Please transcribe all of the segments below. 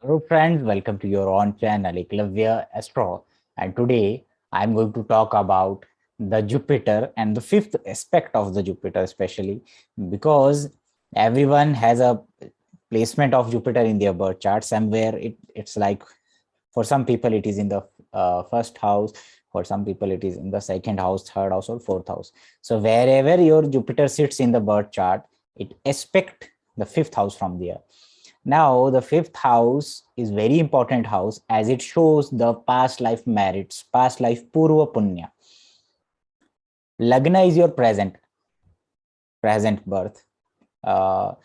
Hello friends, welcome to your own channel Eklavya Astrology. And today I'm going to talk about the Jupiter and the fifth aspect of the Jupiter, especially because everyone has a placement of Jupiter in their birth chart. Somewhere it's like for some people it is in the first house, for some people it is in the second house, third house, or fourth house. So wherever your Jupiter sits in the birth chart, it aspect the fifth house from there. Now, the fifth house is very important house as it shows the past life merits, past life purva punya. Lagna is your present birth. Uh,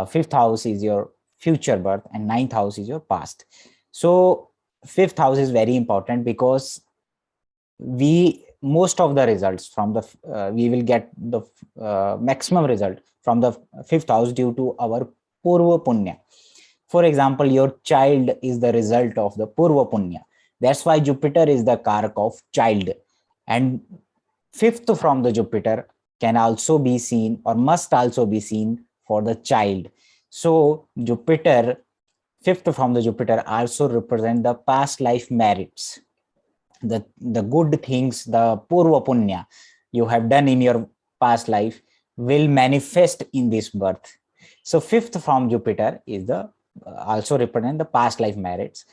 Fifth house is your future birth, and ninth house is your past. So, fifth house is very important because we most of the results from the we will get the maximum result from the fifth house due to our purva punya. For example, your child is the result of the Purva Punya. That's why Jupiter is the Karak of child. And fifth from the Jupiter can also be seen or must also be seen for the child. So Jupiter, fifth from the Jupiter also represent the past life merits, the good things, the Purva Punya you have done in your past life will manifest in this birth. So fifth from Jupiter is the also represent the past life merits.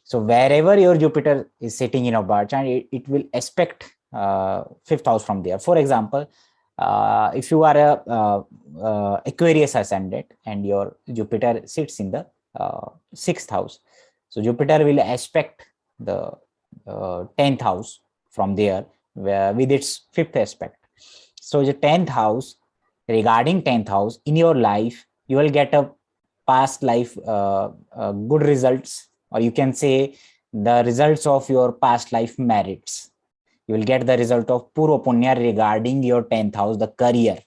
So wherever your Jupiter is sitting in a birth chart, it will aspect fifth house from there. For example, if you are a Aquarius ascendant and your Jupiter sits in the sixth house, so Jupiter will aspect the 10th house from there with its fifth aspect. So the 10th house, regarding 10th house in your life, you will get a past life good results, or you can say the results of your past life merits. You will get the result of Purva Punya regarding your 10th house, the career.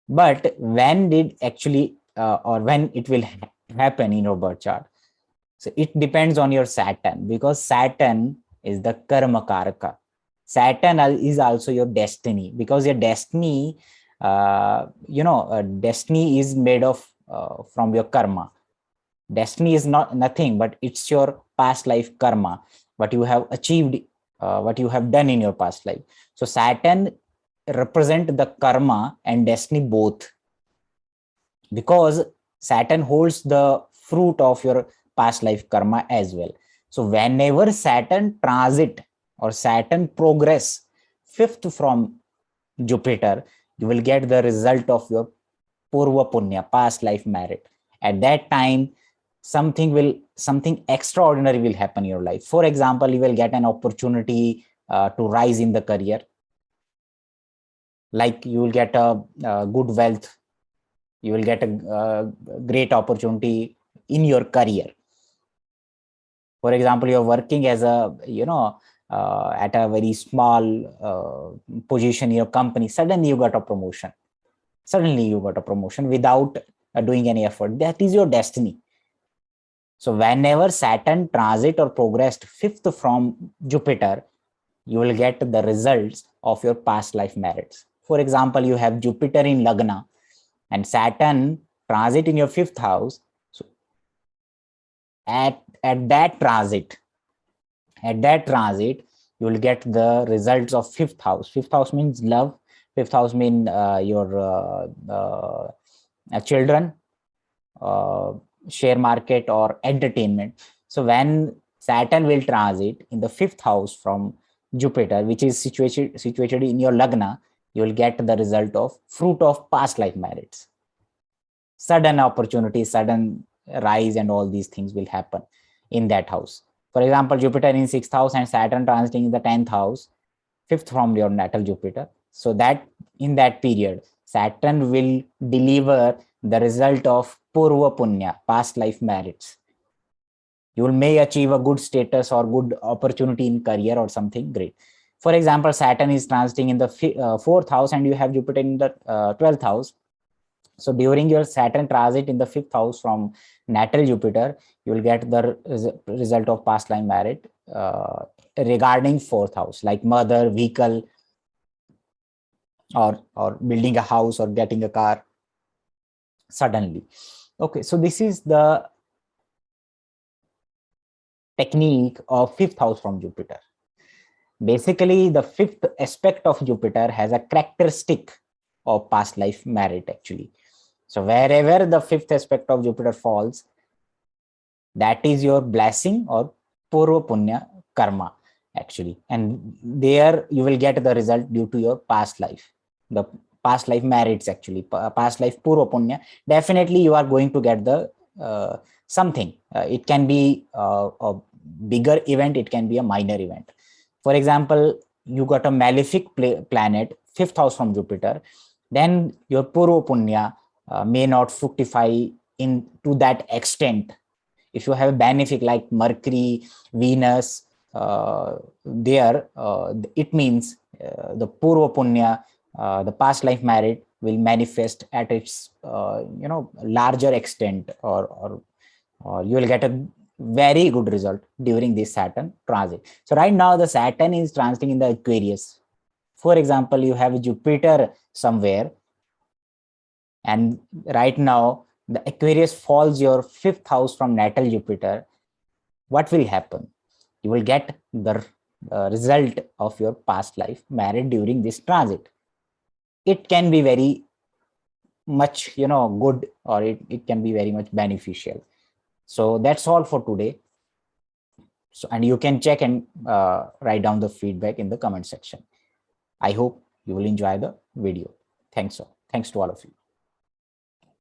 But when did actually, or when it will happen in your birth chart? So it depends on your Saturn, because Saturn is the karma karaka. Saturn is also your destiny, because your destiny, destiny is made of from your karma. Destiny is not nothing, but it's your past life karma, what you have achieved, what you have done in your past life. So Saturn represent the karma and destiny both, because Saturn holds the fruit of your past life karma as well. So whenever Saturn transit or Saturn progress fifth from Jupiter, you will get the result of your purva punya, past life merit. At that time, something extraordinary will happen in your life. For example, you will get an opportunity to rise in the career, like you will get a good wealth, you will get a great opportunity in your career. For example, you're working as a at a very small position in your company, suddenly you got a promotion, without doing any effort. That is your destiny. So whenever Saturn transit or progressed fifth from Jupiter, you will get the results of your past life merits. For example, you have Jupiter in Lagna and Saturn transit in your fifth house. So at that transit, you will get the results of fifth house. Fifth house means love. Fifth house means your children, uh, share market, or entertainment. So when Saturn will transit in the fifth house from Jupiter, which is situated in your Lagna, you will get the result of fruit of past life merits, sudden opportunity, sudden rise, and all these things will happen in that house. For example, Jupiter in sixth house and Saturn transiting in the 10th house, fifth from your natal Jupiter. So that in that period, Saturn will deliver the result of Purva Punya, past life merits. You may achieve a good status or good opportunity in career or something great. For example, Saturn is transiting in the fourth house and you have Jupiter in the 12th house. So during your Saturn transit in the fifth house from natal Jupiter, you will get the result of past life merit regarding fourth house, like mother, vehicle, or building a house or getting a car suddenly. Okay, so this is the technique of fifth house from Jupiter. Basically, the fifth aspect of Jupiter has a characteristic of past life merit actually. So wherever the fifth aspect of Jupiter falls, that is your blessing or purva punya karma actually, and there you will get the result due to your past life, the past life merits actually, past life purva punya. Definitely you are going to get the something. It can be a bigger event, it can be a minor event. For example, you got a malefic planet fifth house from Jupiter, then your purva punya may not fructify in to that extent. If you have a benefic like Mercury, Venus, there, it means the Purva Punya, the past life merit will manifest at its larger extent, or you will get a very good result during this Saturn transit. So right now the Saturn is transiting in the Aquarius. For example, you have Jupiter somewhere, and right now the Aquarius falls your fifth house from natal Jupiter. What will happen? You will get the result of your past life married during this transit. It can be very much good, or it can be very much beneficial. So that's all for today. So, and you can check and write down the feedback in the comment section. I hope you will enjoy the video. Thanks to all of you.